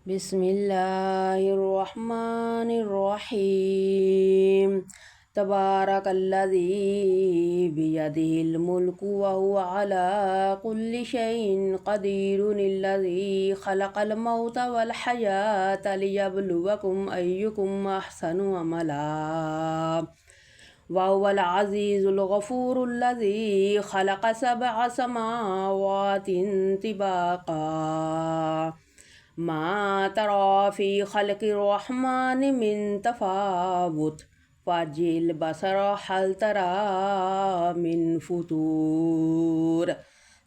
بسم الله الرحمن الرحيم. تبارك الذي بيده الملك وهو على كل شيء قدير، الذي خلق الموت والحياة ليبلوكم أيكم أحسن عملا، وهو العزيز الغفور الذي خلق 7 سماوات طباقا، ما ترى في خلق الرحمن من تفاوت، فارجع البصر هل ترى من فتور،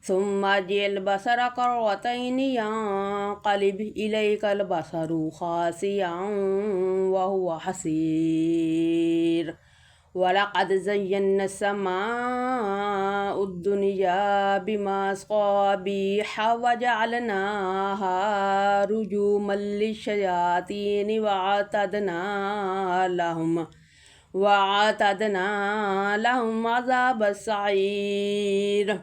ثم ارجع البصر كرتين ينقلب إليك البصر خاسئا وهو حسير. ولقد زينا السماء الدنيا بمصابيح وجعلناها رجوما للشياطين وأعتدنا لهم عذاب السعير.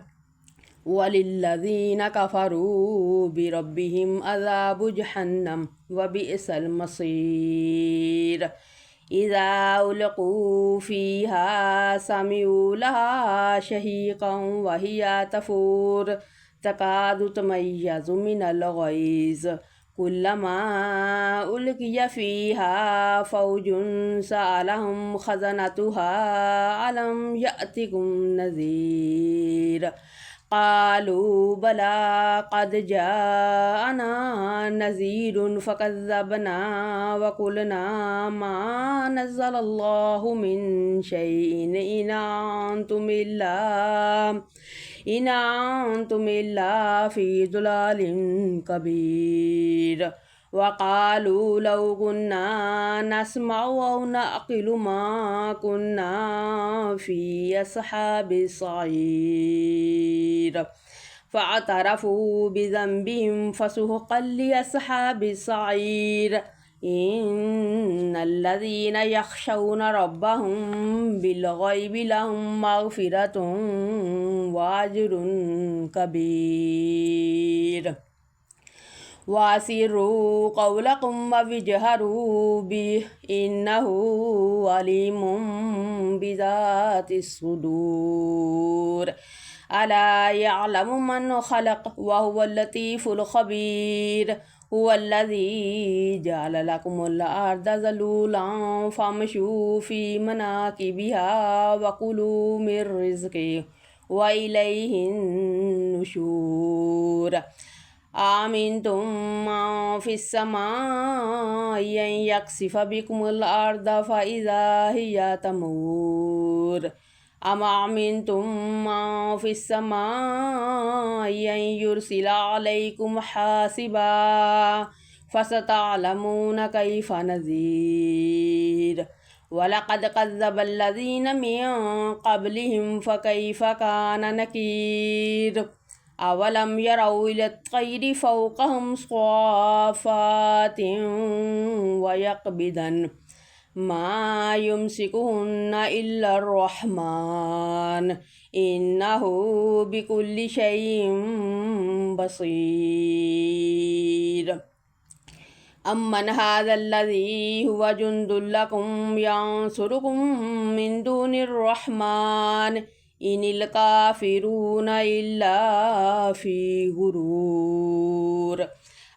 وللذين كفروا بربهم عذاب جهنم وبئس المصير. إذا ألقوا فيها سمعوا لها شهيقا وهي تفور، تكاد تميز من الغيظ، كلما ألقي فيها فوج سألهم خزنتها ألم يأتكم نذير، قالوا بلى قد جاءنا نذير فكذبنا وقلنا ما نزل الله من شيء إن أنتم إلا في ضلال كبير. وقالوا لو كنا نسمع أو نعقل ما كنا في أصحاب السعير، فاعترفوا بذنبهم فسحقا لأصحاب السعير. إن الذين يخشون ربهم بالغيب لهم مغفرة وأجر كبير. وأسروا قولكم واجهروا به إنه عليم بذات الصدور. ألا يعلم من خلق وهو اللطيف الخبير. هو الذي جعل لكم الأرض ذلولا فامشوا في مناكبها وكلوا من رزقه وإليه النشور. أأمنتم من في السماء أن يخسف بكم الأرض فإذا هي تمور، أم أمنتم من في السماء أن يرسل عليكم حاسبا، فستعلمون كيف نذير. ولقد كذب الذين من قبلهم فكيف كان نكير. أولم يروا إلى الطير فوقهم صافات ويقبضن ما يمسكهن إلا الرحمن إنه بكل شيء بصير. أمن هذا الذي هو جند لكم ينصركم من دون الرحمن إن الكافرون إلا في غرور.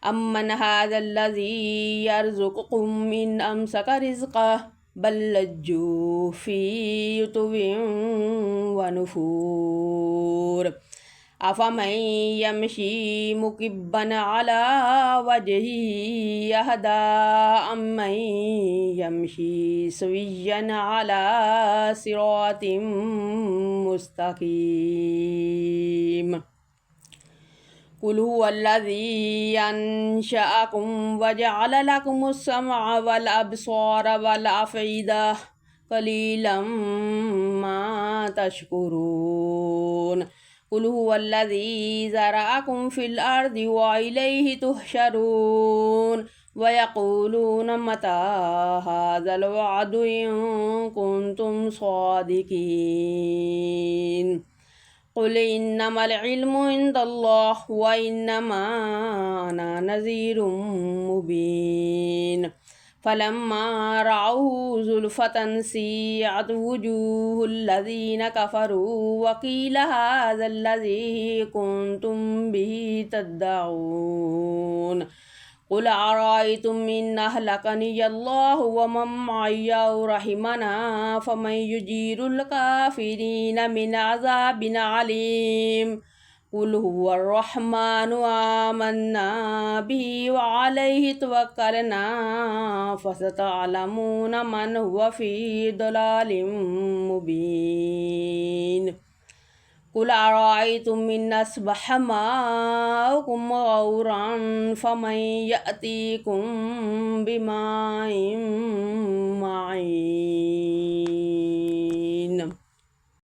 أمن هذا الذي يرزقكم من أمسك رزقه بل لجوا في عتو ونفور. أفمن يمشي مكبا على وجهه أهدى أمن يمشي سويا على صراط مستقيم. قل هو الذي أنشأكم وجعل لكم السمع والأبصار والأفئدة قليلا ما تشكرون. قل هو الذي زرعكم في الأرض وإليه تحشرون. ويقولون متى هذا الوعد إن كنتم صادقين. قل إنما العلم عند الله وإنما أنا نذير مبين فلما رأوه زلفة سيئت وجوه الذين كفروا وقيل هذا الذي كنتم به تدعون قل أرأيتم إن أهلكني الله ومن معي أو رحمنا فمن يجير الكافرين من عذاب عليم قل هو الرحمن آمنا به وعليه توكلنا فستعلمون من هو في ضلال مبين قل أرأيتم إن أصبح ماؤكم غورا فمن يأتيكم بماء معين